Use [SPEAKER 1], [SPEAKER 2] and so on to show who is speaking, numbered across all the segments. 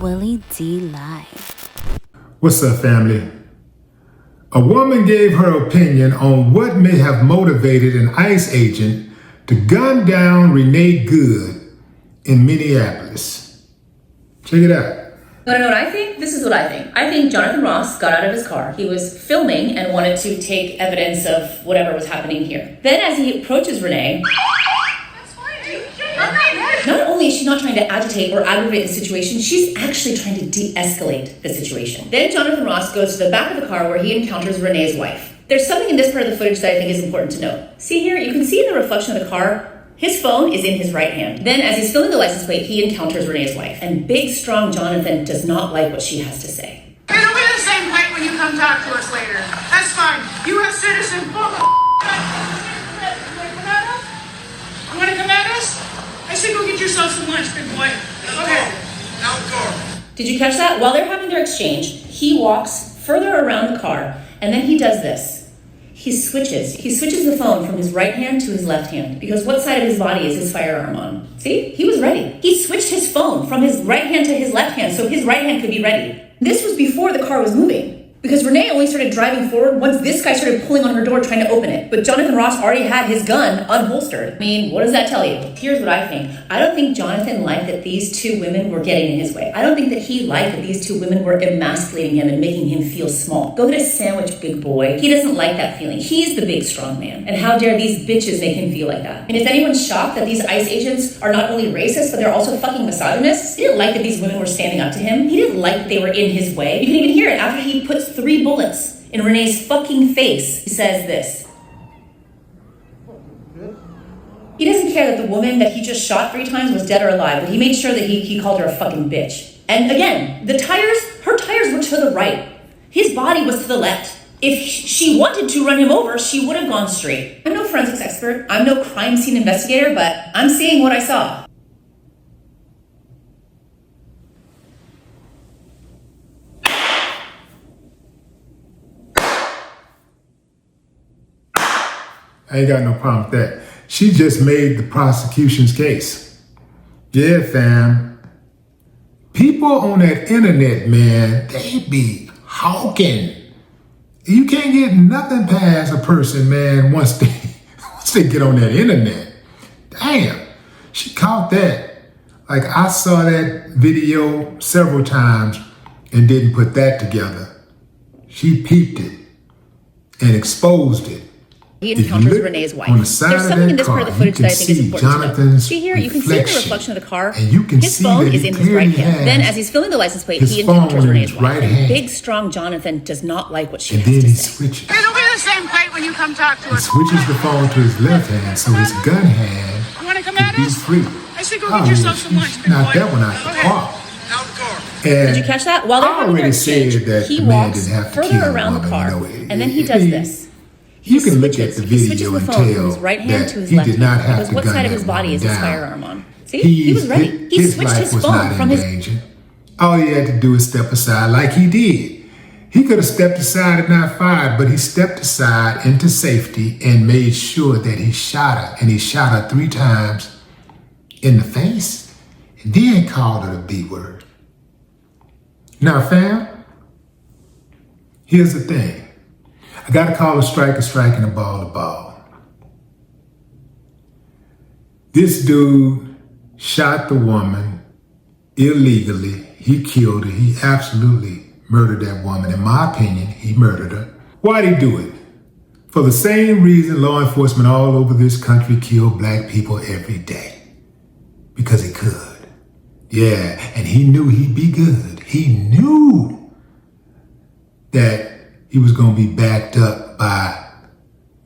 [SPEAKER 1] Willie D Live.
[SPEAKER 2] What's up, family? A woman gave her opinion on what may have motivated an ICE agent to gun down Renee Good in Minneapolis. Check it out.
[SPEAKER 3] Want to know what I think? This is what I think. I think Jonathan Ross got out of his car. He was filming and wanted to take evidence of whatever was happening here. Then as he approaches Renee, not only is she not trying to agitate or aggravate the situation, she's actually trying to de-escalate the situation. Then Jonathan Ross goes to the back of the car where he encounters Renee's wife. There's something in this part of the footage that I think is important to note. See here, you can see in the reflection of the car, his phone is in his right hand. Then as he's filling the license plate, he encounters Renee's wife. And big, strong Jonathan does not like what she has to say.
[SPEAKER 4] It'll be the same plate when you come talk to us later. That's fine. U.S. citizen, full of You want to come at us? I said go get yourself some lunch, big boy. Okay. Out the car.
[SPEAKER 3] Did you catch that? While they're having their exchange, he walks further around the car, and then he does this. He switches the phone from his right hand to his left hand, because what side of his body is his firearm on? See? He was ready. He switched his phone from his right hand to his left hand so his right hand could be ready. This was before the car was moving, because Renee only started driving forward once this guy started pulling on her door trying to open it. But Jonathan Ross already had his gun unholstered. I mean, what does that tell you? Here's what I think. I don't think Jonathan liked that these two women were getting in his way. I don't think that he liked that these two women were emasculating him and making him feel small. Go get a sandwich, big boy. He doesn't like that feeling. He's the big, strong man. And how dare these bitches make him feel like that? And is anyone shocked that these ICE agents are not only racist, but they're also fucking misogynists? He didn't like that these women were standing up to him. He didn't like that they were in his way. You can even hear it after he puts 3 bullets in Renee's fucking face. He says this. He doesn't care that the woman that he just shot 3 times was dead or alive, but he made sure that he called her a fucking bitch. And again, her tires were to the right. His body was to the left. If she wanted to run him over, she would have gone straight. I'm no forensics expert. I'm no crime scene investigator, but I'm seeing what I saw.
[SPEAKER 2] I ain't got no problem with that. She just made the prosecution's case. Yeah, fam. People on that internet, man, they be hawking. You can't get nothing past a person, man, once they get on that internet. Damn, she caught that. Like, I saw that video several times and didn't put that together. She peeped it and exposed it.
[SPEAKER 3] He encounters Renee's wife.
[SPEAKER 2] On the side
[SPEAKER 3] There's something in this part of the footage that I think is important
[SPEAKER 2] Jonathan's
[SPEAKER 3] to know. See here, you can see in the reflection of the car,
[SPEAKER 2] and you can
[SPEAKER 3] his
[SPEAKER 2] see
[SPEAKER 3] phone
[SPEAKER 2] that
[SPEAKER 3] is in his right hand. Then as he's filling the license plate, he encounters Renee's wife. And big, strong Jonathan does not like what she has to say.
[SPEAKER 2] Switches.
[SPEAKER 4] It'll be the same plate when you come talk to
[SPEAKER 2] He
[SPEAKER 4] us.
[SPEAKER 2] switches the phone to his left hand so his gun hand
[SPEAKER 4] You want to come
[SPEAKER 2] can
[SPEAKER 4] at
[SPEAKER 2] be
[SPEAKER 4] us?
[SPEAKER 2] free.
[SPEAKER 4] I said go get yourself some lunch, big boy.
[SPEAKER 2] Knock that one out the
[SPEAKER 4] Okay.
[SPEAKER 2] park.
[SPEAKER 4] Out the car.
[SPEAKER 2] And
[SPEAKER 3] Did you catch that? While they're having their
[SPEAKER 2] already said
[SPEAKER 3] exchange,
[SPEAKER 2] that
[SPEAKER 3] he
[SPEAKER 2] the man
[SPEAKER 3] walks
[SPEAKER 2] didn't have to
[SPEAKER 3] further
[SPEAKER 2] kill
[SPEAKER 3] around
[SPEAKER 2] the
[SPEAKER 3] the
[SPEAKER 2] woman,
[SPEAKER 3] car,
[SPEAKER 2] you know.
[SPEAKER 3] and then he does this.
[SPEAKER 2] You can look at the
[SPEAKER 3] He switches
[SPEAKER 2] video
[SPEAKER 3] the
[SPEAKER 2] and
[SPEAKER 3] phone from
[SPEAKER 2] tell
[SPEAKER 3] his right hand
[SPEAKER 2] that
[SPEAKER 3] to his
[SPEAKER 2] he
[SPEAKER 3] left
[SPEAKER 2] did not
[SPEAKER 3] hand,
[SPEAKER 2] have
[SPEAKER 3] because
[SPEAKER 2] to
[SPEAKER 3] what
[SPEAKER 2] gun
[SPEAKER 3] side of his
[SPEAKER 2] that
[SPEAKER 3] body
[SPEAKER 2] woman
[SPEAKER 3] is his
[SPEAKER 2] down.
[SPEAKER 3] firearm on? See, he was ready. He switched
[SPEAKER 2] life
[SPEAKER 3] his
[SPEAKER 2] was
[SPEAKER 3] phone
[SPEAKER 2] not
[SPEAKER 3] from
[SPEAKER 2] in
[SPEAKER 3] his...
[SPEAKER 2] danger. All he had to do is step aside like he did. He could have stepped aside and not fired, but he stepped aside into safety and made sure that he shot her. And he shot her 3 times in the face and then called her the B word. Now, fam, here's the thing. I got to call a strike and a ball a ball. This dude shot the woman illegally. He killed her. He absolutely murdered that woman. In my opinion, he murdered her. Why'd he do it? For the same reason law enforcement all over this country kill black people every day. Because he could. Yeah, and he knew he'd be good. He knew that he was going to be backed up by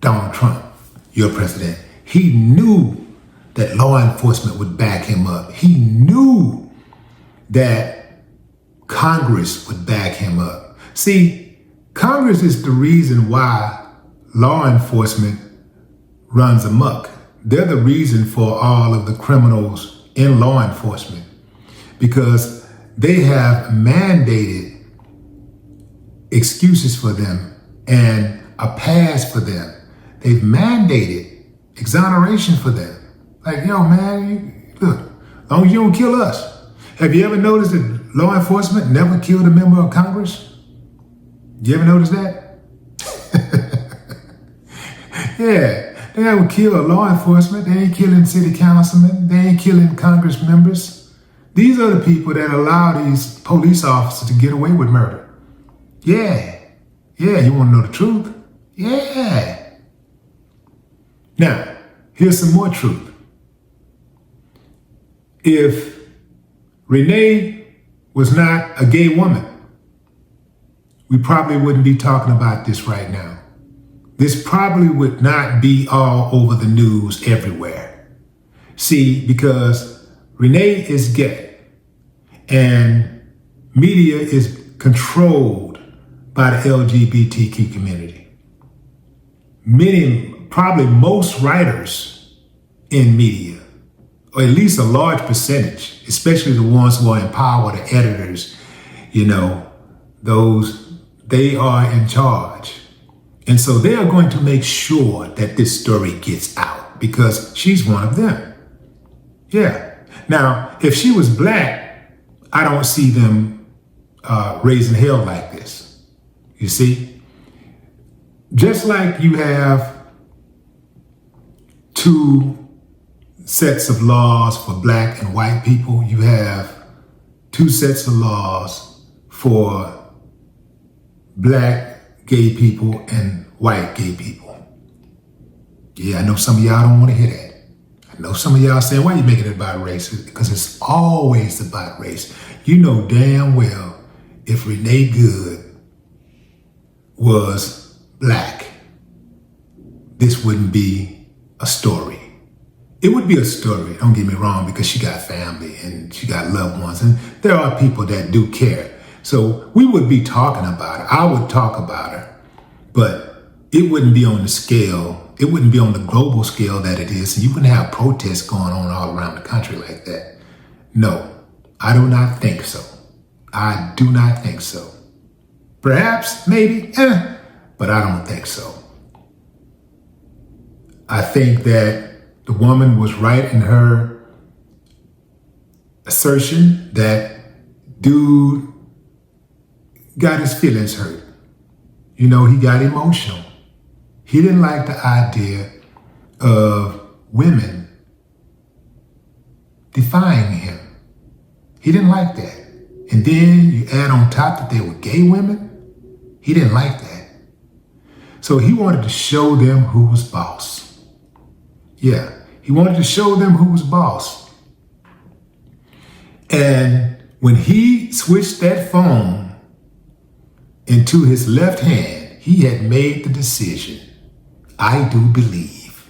[SPEAKER 2] Donald Trump, your president. He knew that law enforcement would back him up. He knew that Congress would back him up. See, Congress is the reason why law enforcement runs amok. They're the reason for all of the criminals in law enforcement, because they have mandated excuses for them and a pass for them. They've mandated exoneration for them. Like, yo, man, look, as long as you don't kill us. Have you ever noticed that law enforcement never killed a member of Congress? You ever notice that? Yeah, they never kill law enforcement. They ain't killing city councilmen. They ain't killing Congress members. These are the people that allow these police officers to get away with murder. Yeah, you want to know the truth? Yeah. Now, here's some more truth. If Renee was not a gay woman, we probably wouldn't be talking about this right now. This probably would not be all over the news everywhere. See, because Renee is gay and media is controlled by the LGBTQ community. Probably most writers in media, or at least a large percentage, especially the ones who are in power, the editors, they are in charge. And so they are going to make sure that this story gets out because she's one of them. Yeah. Now, if she was black, I don't see them raising hell like this. You see? Just like you have two sets of laws for black and white people, you have two sets of laws for black gay people and white gay people. Yeah, I know some of y'all don't want to hear that. I know some of y'all saying, why are you making it about race? Because it's always about race. You know damn well if Renee Good was black, this wouldn't be a story. It would be a story, don't get me wrong, because she got family and she got loved ones, and there are people that do care. So we would be talking about her. I would talk about her, but it wouldn't be on the scale. It wouldn't be on the global scale that it is. And you wouldn't have protests going on all around the country like that. No, I do not think so. I do not think so. Perhaps, maybe, but I don't think so. I think that the woman was right in her assertion that dude got his feelings hurt. He got emotional. He didn't like the idea of women defying him. He didn't like that. And then you add on top that they were gay women. He didn't like that. So he wanted to show them who was boss. Yeah, he wanted to show them who was boss. And when he switched that phone into his left hand, he had made the decision, I do believe,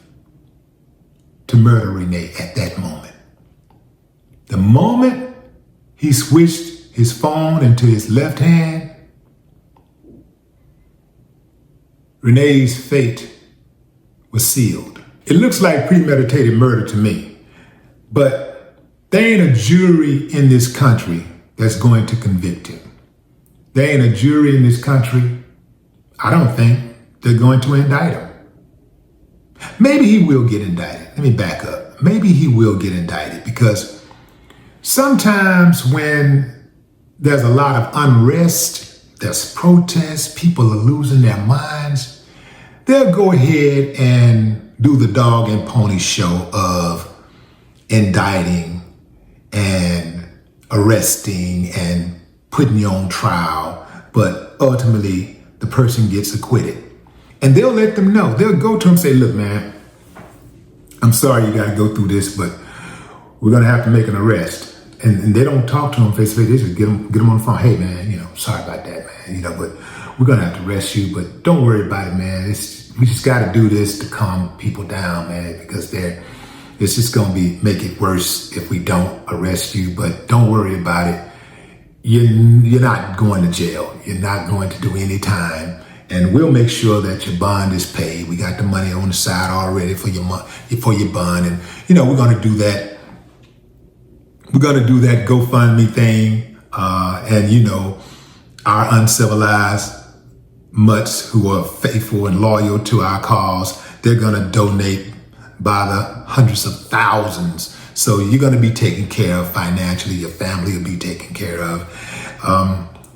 [SPEAKER 2] to murder Renee at that moment. The moment he switched his phone into his left hand, Renee's fate was sealed. It looks like premeditated murder to me, but there ain't a jury in this country that's going to convict him. There ain't a jury in this country, I don't think, they're going to indict him. Maybe he will get indicted. Let me back up. Maybe he will get indicted because sometimes when there's a lot of unrest, there's protests, people are losing their minds, they'll go ahead and do the dog and pony show of indicting and arresting and putting you on trial, but ultimately the person gets acquitted. And they'll let them know. They'll go to him and say, look, man, I'm sorry you got to go through this, but we're going to have to make an arrest. And they don't talk to him face to face. They just get him on the phone. Hey, man, sorry about that, man. But we're going to have to arrest you, but don't worry about it, man. We just got to do this to calm people down, man, because it's just going to make it worse if we don't arrest you, but don't worry about it. You're not going to jail. You're not going to do any time. And we'll make sure that your bond is paid. We got the money on the side already for your bond. And, we're going to do that. We're going to do that GoFundMe thing. Our uncivilized mutts who are faithful and loyal to our cause, they're going to donate by the hundreds of thousands So you're going to be taken care of financially. Your family will be taken care of.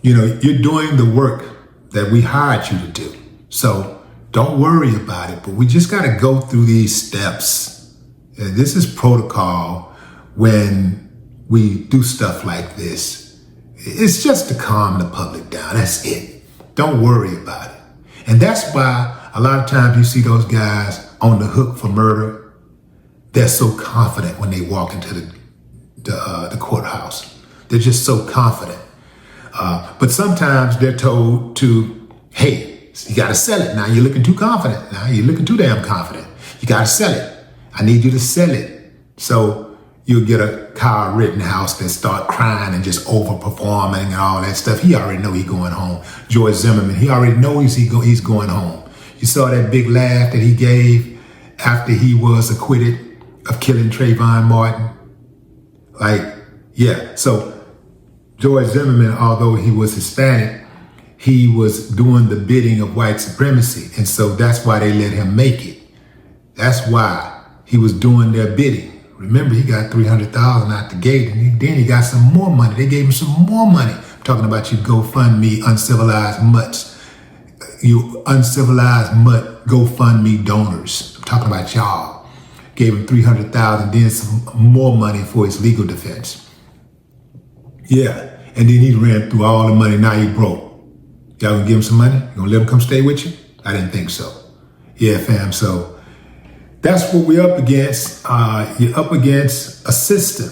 [SPEAKER 2] You're doing the work that we hired you to do. So don't worry about it. But we just got to go through these steps. This is protocol when we do stuff like this. It's just to calm the public down. That's it. Don't worry about it. And that's why a lot of times you see those guys on the hook for murder. They're so confident when they walk into the courthouse. They're just so confident. But sometimes they're told to, hey, you got to sell it. Now you're looking too confident. Now you're looking too damn confident. You got to sell it. I need you to sell it. So you'll get a Kyle Rittenhouse that start crying and just overperforming and all that stuff. He already know he's going home. George Zimmerman, he already knows he's going home. You saw that big laugh that he gave after he was acquitted of killing Trayvon Martin. So George Zimmerman, although he was Hispanic, he was doing the bidding of white supremacy. And so that's why they let him make it. That's why he was doing their bidding. Remember, he got $300,000 out the gate, and then he got some more money. They gave him some more money. I'm talking about you GoFundMe, uncivilized mutts. You uncivilized mutt GoFundMe donors. I'm talking about y'all. Gave him $300,000, then some more money for his legal defense. Yeah, and then he ran through all the money. Now he broke. Y'all gonna give him some money? You gonna let him come stay with you? I didn't think so. Yeah, fam. So that's what we're up against. You're up against a system.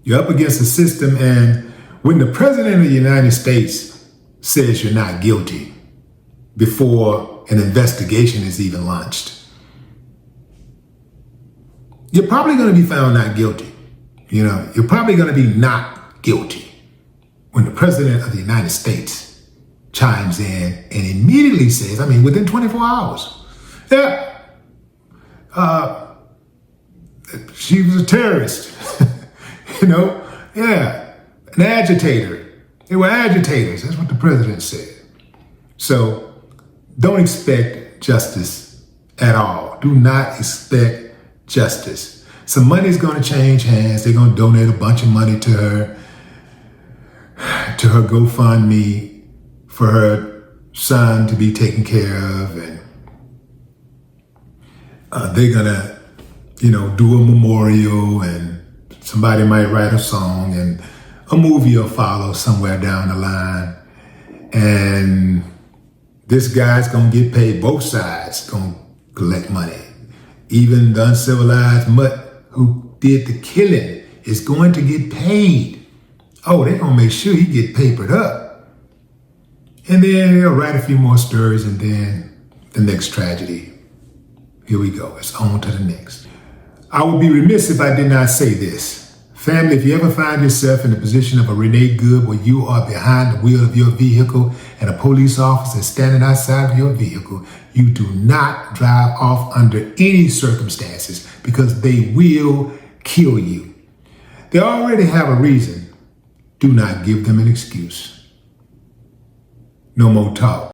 [SPEAKER 2] You're up against a system, and when the president of the United States says you're not guilty before an investigation is even launched, you're probably going to be found not guilty. You're probably going to be not guilty when the president of the United States chimes in and immediately says, within 24 hours, she was a terrorist, an agitator. They were agitators. That's what the president said. So don't expect justice at all. Do not expect justice. Some money is going to change hands. They're going to donate a bunch of money to her GoFundMe for her son to be taken care of, and they're gonna, do a memorial, and somebody might write a song, and a movie will follow somewhere down the line, and this guy's gonna get paid. Both sides gonna collect money. Even the uncivilized mutt who did the killing is going to get paid. Oh, they're gonna make sure he get papered up. And then they'll write a few more stories, and then the next tragedy. Here we go, it's on to the next. I would be remiss if I did not say this. Family, if you ever find yourself in the position of a Renee Good where you are behind the wheel of your vehicle and a police officer is standing outside of your vehicle, you do not drive off under any circumstances because they will kill you. They already have a reason. Do not give them an excuse. No more talk.